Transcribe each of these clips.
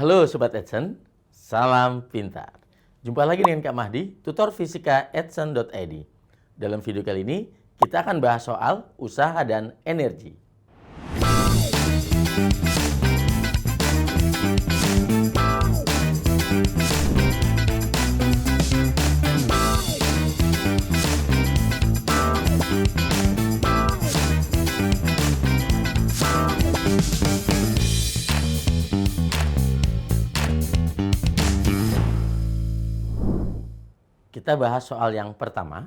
Halo Sobat Edson, salam pintar. Jumpa lagi dengan Kak Mahdi, tutor fisika edson.id. Dalam video kali ini, kita akan bahas soal usaha dan energi. Kita bahas soal yang pertama.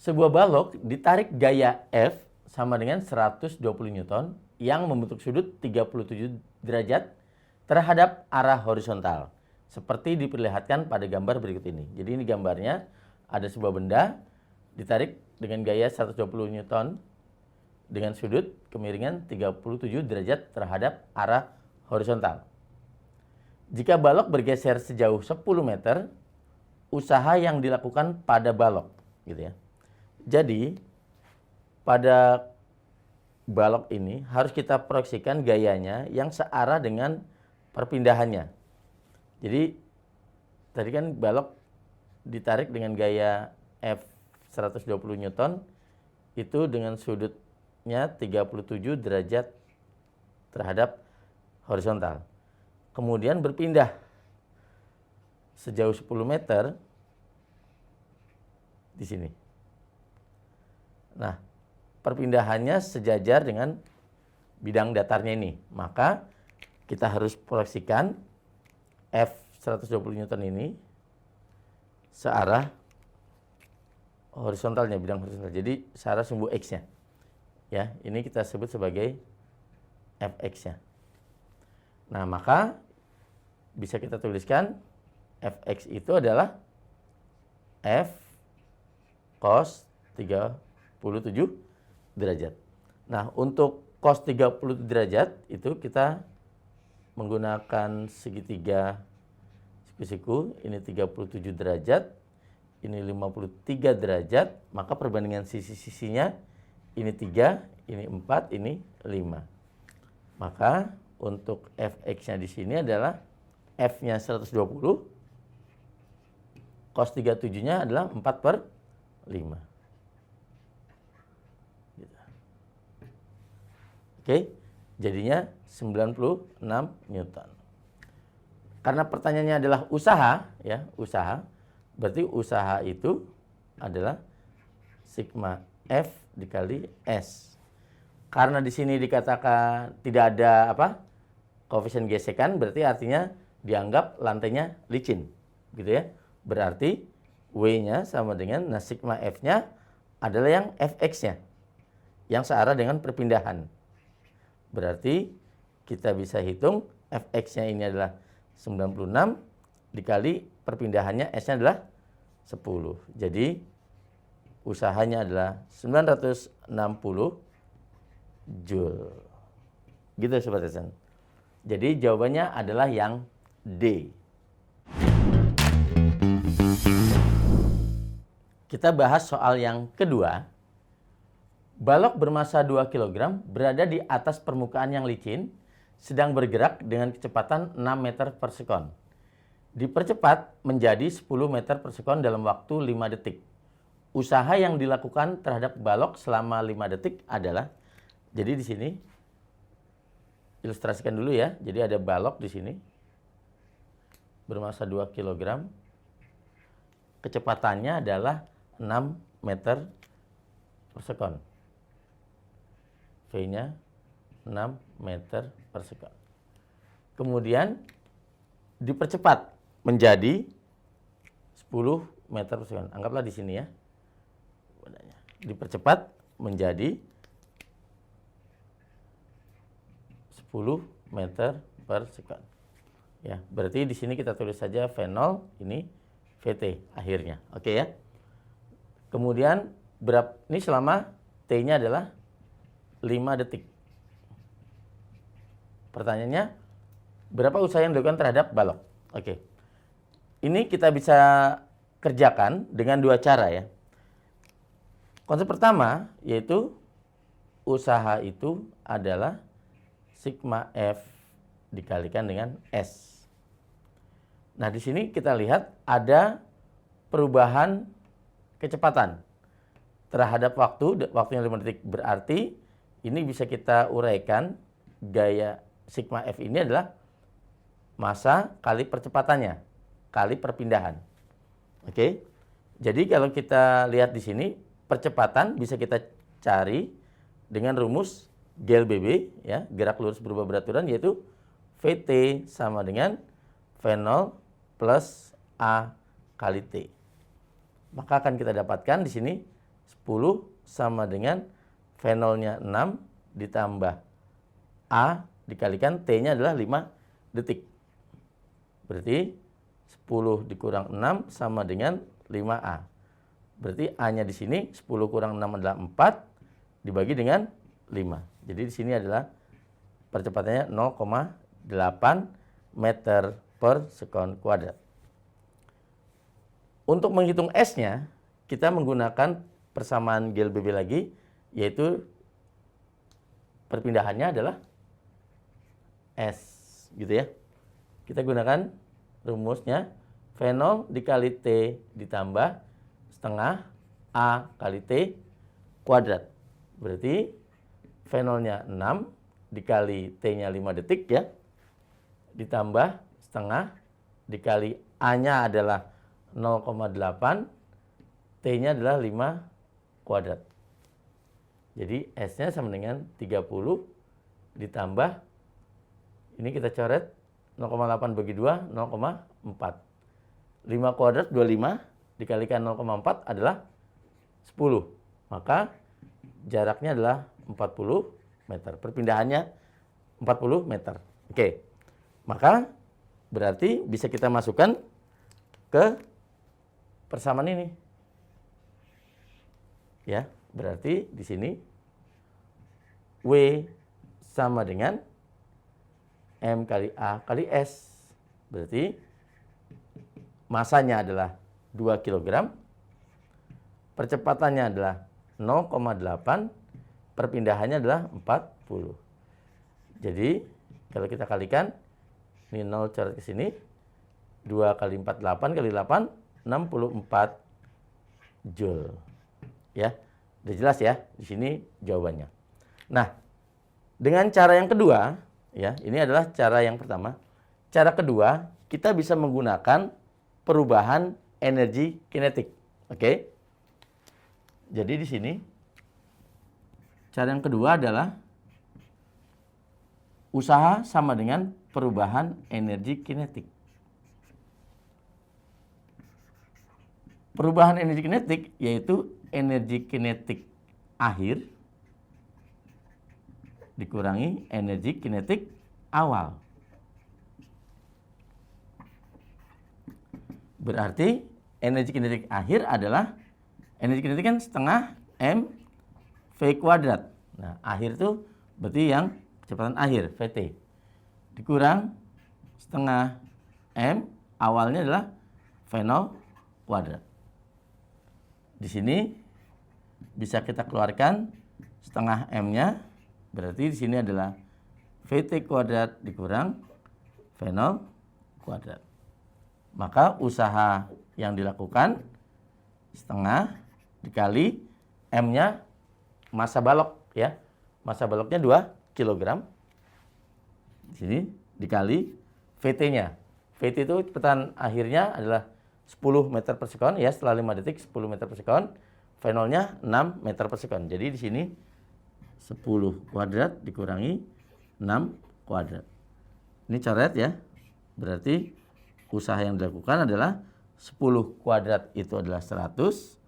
Sebuah balok ditarik gaya F sama dengan 120 Newton yang membentuk sudut 37 derajat terhadap arah horizontal. Seperti diperlihatkan pada gambar berikut ini. Jadi ini gambarnya, ada sebuah benda ditarik dengan gaya 120 Newton dengan sudut kemiringan 37 derajat terhadap arah horizontal. Jika balok bergeser sejauh 10 meter, usaha yang dilakukan pada balok, gitu ya. Jadi pada balok ini harus kita proyeksikan gayanya yang searah dengan perpindahannya. Jadi tadi kan balok ditarik dengan gaya F 120 Newton itu dengan sudutnya 37 derajat terhadap horizontal. Kemudian berpindah sejauh 10 meter di sini. Nah, perpindahannya sejajar dengan bidang datarnya ini. Maka kita harus proyeksikan F 120 Newton ini searah horizontalnya, bidang horizontal. Jadi searah sumbu X-nya. Ya, ini kita sebut sebagai Fx-nya. Nah, maka bisa kita tuliskan Fx itu adalah F cos 37 derajat. Nah, untuk cos 37 derajat itu kita menggunakan segitiga siku-siku. Ini 37 derajat, ini 53 derajat. Maka perbandingan sisi-sisinya ini 3, ini 4, ini 5. Maka untuk Fx-nya di sini adalah F-nya 120, cos 37-nya adalah 4/5. Gitu. Oke, jadinya 96 Newton. Karena pertanyaannya adalah usaha, ya, usaha. Berarti usaha itu adalah sigma F dikali S. Karena di sini dikatakan tidak ada koefisien gesekan, berarti artinya dianggap lantainya licin, gitu ya. Berarti W-nya sama dengan, sigma F-nya adalah yang Fx-nya, yang searah dengan perpindahan. Berarti kita bisa hitung Fx-nya ini adalah 96 dikali perpindahannya S-nya adalah 10. Jadi usahanya adalah 960 Joule. Gitu Sobat Edson. Jadi jawabannya adalah yang D. Kita bahas soal yang kedua. Balok bermasa 2 kg berada di atas permukaan yang licin, sedang bergerak dengan kecepatan 6 meter per sekon. Dipercepat menjadi 10 meter per sekon dalam waktu 5 detik. Usaha yang dilakukan terhadap balok selama 5 detik adalah, jadi di sini ilustrasikan dulu ya. Jadi ada balok di sini bermasa 2 kg. Kecepatannya adalah 6 meter per sekon. V-nya 6 meter per sekon. Kemudian dipercepat menjadi 10 meter per sekon. Anggaplah di sini ya. Dipercepat menjadi 10 meter per sekon. Ya, berarti di sini kita tulis saja V0, ini VT akhirnya. Oke ya. Kemudian ini selama T-nya adalah 5 detik. Pertanyaannya, berapa usaha yang dilakukan terhadap balok? Oke. Ini kita bisa kerjakan dengan dua cara ya. Konsep pertama yaitu usaha itu adalah sigma F dikalikan dengan S. Nah, di sini kita lihat ada perubahan kecepatan terhadap waktunya 5 detik. Berarti ini bisa kita uraikan, gaya sigma F ini adalah massa kali percepatannya, kali perpindahan. Oke. Jadi kalau kita lihat di sini, percepatan bisa kita cari dengan rumus GLBB, ya, gerak lurus berubah beraturan, yaitu VT sama dengan V0 plus A kali T. Maka akan kita dapatkan di sini 10 sama dengan V0-nya 6 ditambah A dikalikan T-nya adalah 5 detik. Berarti 10 dikurang 6 sama dengan 5A. Berarti A-nya di sini 10 kurang 6 adalah 4 dibagi dengan 5. Jadi di sini adalah percepatannya 0,8 meter per sekon kuadrat. Untuk menghitung S-nya, kita menggunakan persamaan GLBB lagi, yaitu perpindahannya adalah S, gitu ya. Kita gunakan rumusnya V0 dikali T ditambah setengah A kali T kuadrat. Berarti V0-nya 6 dikali T-nya 5 detik ya, ditambah setengah dikali A-nya adalah 0,8, T-nya adalah 5 kuadrat. Jadi S-nya sama dengan 30 ditambah, ini kita coret 0,8 bagi 2, 0,4. 5 kuadrat 25 dikalikan 0,4 adalah 10. Maka jaraknya adalah 40 meter. Perpindahannya 40 meter. Oke. Maka berarti bisa kita masukkan ke persamaan ini. Ya, berarti di sini W sama dengan M kali A kali S. Berarti masanya adalah 2 kg. Percepatannya adalah 0,8. Perpindahannya adalah 40. Jadi, kalau kita kalikan, ini 0 coret ke sini. 2 kali 4, 8 kali 8, 64 Joule. Ya, udah jelas ya, di sini jawabannya. Nah, dengan cara yang kedua, ya, ini adalah cara yang pertama. Cara kedua, kita bisa menggunakan perubahan energi kinetik. Oke. Jadi di sini cara yang kedua adalah usaha sama dengan perubahan energi kinetik. Perubahan energi kinetik yaitu energi kinetik akhir dikurangi energi kinetik awal. Berarti energi kinetik akhir adalah energi kinetik kan setengah M V kuadrat. Nah, akhir itu berarti yang kecepatan akhir, VT. Dikurang setengah M, awalnya adalah V0 kuadrat. Di sini bisa kita keluarkan setengah M-nya, berarti di sini adalah VT kuadrat dikurang V0 kuadrat. Maka usaha yang dilakukan setengah dikali M-nya massa balok ya. Massa baloknya 2 kg. Di sini dikali VT-nya. VT itu kecepatan akhirnya adalah 10 meter per sekon ya, setelah 5 detik 10 meter per sekon. V0-nya 6 meter per sekon. Jadi di sini 10 kuadrat dikurangi 6 kuadrat. Ini coret ya. Berarti usaha yang dilakukan adalah 10 kuadrat itu adalah 100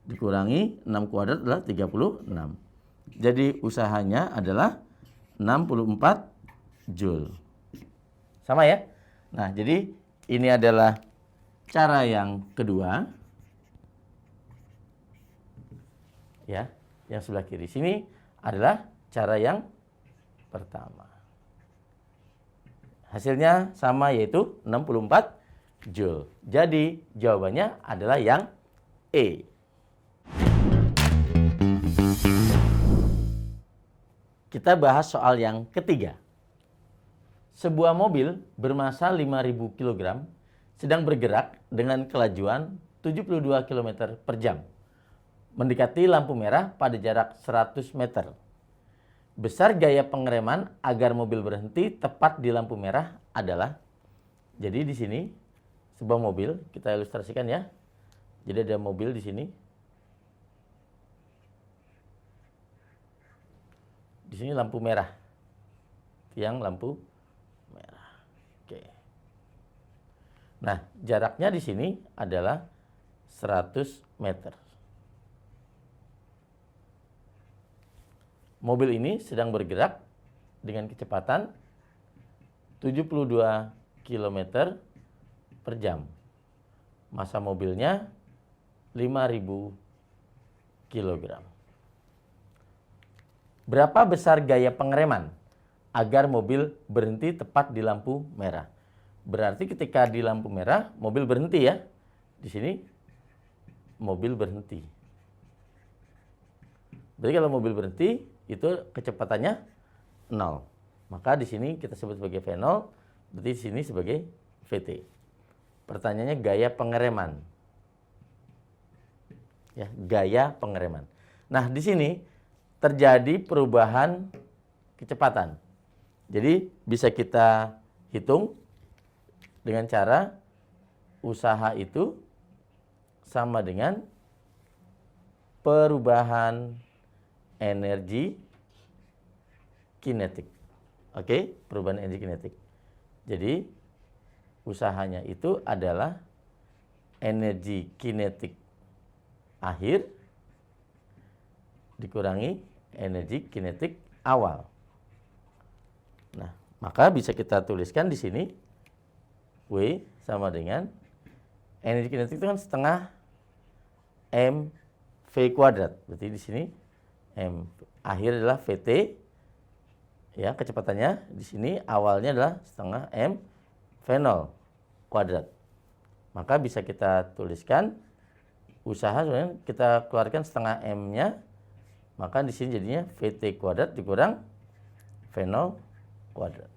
dikurangi 6 kuadrat adalah 36. Jadi usahanya adalah 64 Joule. Sama ya? Nah, jadi ini adalah cara yang kedua. Ya, yang sebelah kiri sini adalah cara yang pertama. Hasilnya sama yaitu 64 Joule. Jadi jawabannya adalah yang E. Kita bahas soal yang ketiga. Sebuah mobil bermassa 5.000 kg sedang bergerak dengan kelajuan 72 km per jam, mendekati lampu merah pada jarak 100 meter. Besar gaya pengereman agar mobil berhenti tepat di lampu merah adalah, jadi di sini sebuah mobil, kita ilustrasikan ya. Jadi ada mobil di sini. Di sini lampu merah. Tiang lampu merah. Oke. Nah, jaraknya di sini adalah 100 meter. Mobil ini sedang bergerak dengan kecepatan 72 km per jam. Massa mobilnya 5.000 kg. Berapa besar gaya pengereman agar mobil berhenti tepat di lampu merah? Berarti ketika di lampu merah, mobil berhenti ya. Di sini mobil berhenti. Berarti kalau mobil berhenti, itu kecepatannya 0. Maka di sini kita sebut sebagai V0, berarti di sini sebagai VT. Pertanyaannya gaya pengereman. Ya, gaya pengereman. Nah, di sini terjadi perubahan kecepatan. Jadi bisa kita hitung dengan cara usaha itu sama dengan perubahan energi kinetik. Oke, perubahan energi kinetik. Jadi usahanya itu adalah energi kinetik akhir dikurangi energi kinetik awal. Nah, maka bisa kita tuliskan di sini W sama dengan energi kinetik itu kan setengah mv kuadrat. Berarti di sini m akhir adalah VT. Ya, kecepatannya di sini awalnya adalah setengah m V0 kuadrat. Maka bisa kita tuliskan usaha sebenarnya kita keluarkan setengah m-nya, maka di sini jadinya VT kuadrat dikurang V0 kuadrat.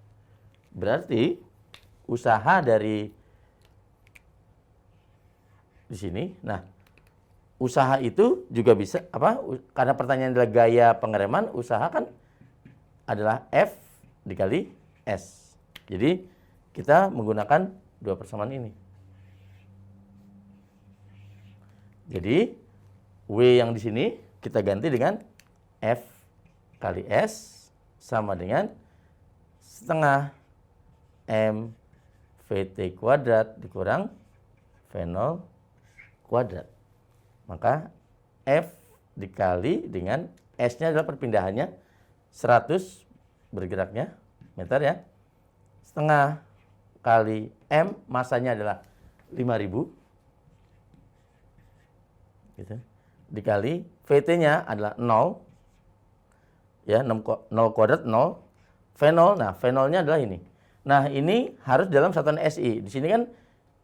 Berarti usaha dari di sini. Nah, usaha itu juga bisa apa? Karena pertanyaan adalah gaya pengereman, usaha kan adalah F dikali S. Jadi kita menggunakan dua persamaan ini. Jadi W yang di sini kita ganti dengan F kali S sama dengan setengah M VT kuadrat dikurang V0 kuadrat. Maka F dikali dengan S-nya adalah perpindahannya 100 bergeraknya meter ya. Setengah kali M, masanya adalah 5.000. Gitu. Dikali VT-nya adalah 0. Ya, 0 kuadrat 0. V0, nah V0-nya adalah ini. Nah, ini harus dalam satuan SI. Di sini kan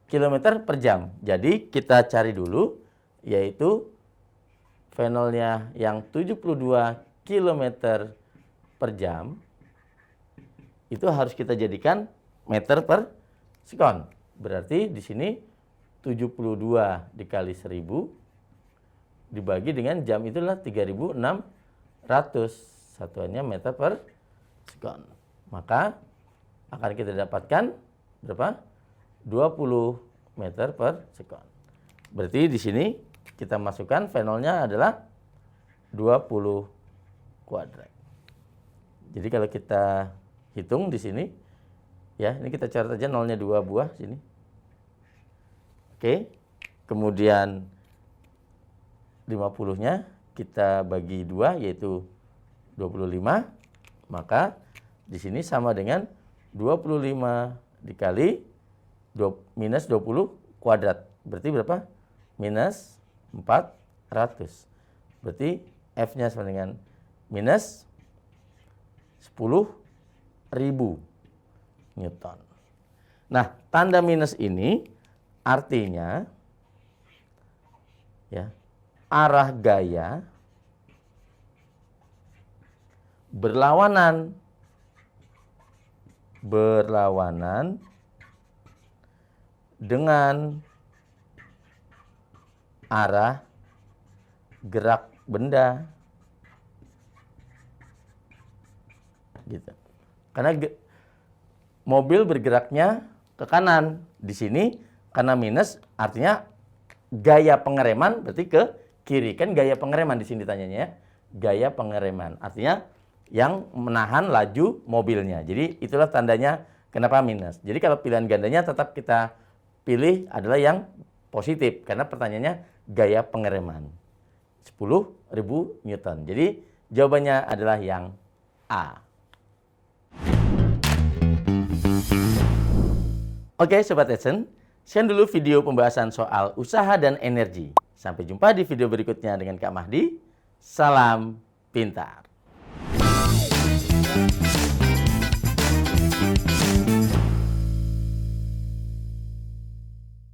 kilometer per jam. Jadi kita cari dulu yaitu V0-nya yang 72 km per jam. Itu harus kita jadikan meter per sekon. Berarti di sini 72 dikali 1000 dibagi dengan jam itu adalah 3.600. Satuannya meter per sekon. Maka akan kita dapatkan berapa? 20 meter per sekon. Berarti di sini kita masukkan V0-nya adalah 20 kuadrat. Jadi kalau kita hitung di sini, ya ini kita catat aja nolnya 2 buah sini. Oke, kemudian 50-nya kita bagi 2 yaitu 25, maka di sini sama dengan 25 dikali minus 20 kuadrat. Berarti berapa? Minus 400. Berarti F-nya sama dengan minus 10.000 Newton. Nah, tanda minus ini artinya ya, arah gaya berlawanan berlawanan dengan arah gerak benda. Gitu. Karena mobil bergeraknya ke kanan. Di sini karena minus artinya gaya pengereman berarti ke kiri. Kan gaya pengereman di sini ditanyanya ya. Gaya pengereman. Artinya yang menahan laju mobilnya. Jadi itulah tandanya kenapa minus. Jadi kalau pilihan gandanya tetap kita pilih adalah yang positif. Karena pertanyaannya gaya pengereman. 10.000 Newton. Jadi jawabannya adalah yang A. Oke Sobat Edson, sekian dulu video pembahasan soal usaha dan energi. Sampai jumpa di video berikutnya dengan Kak Mahdi. Salam pintar.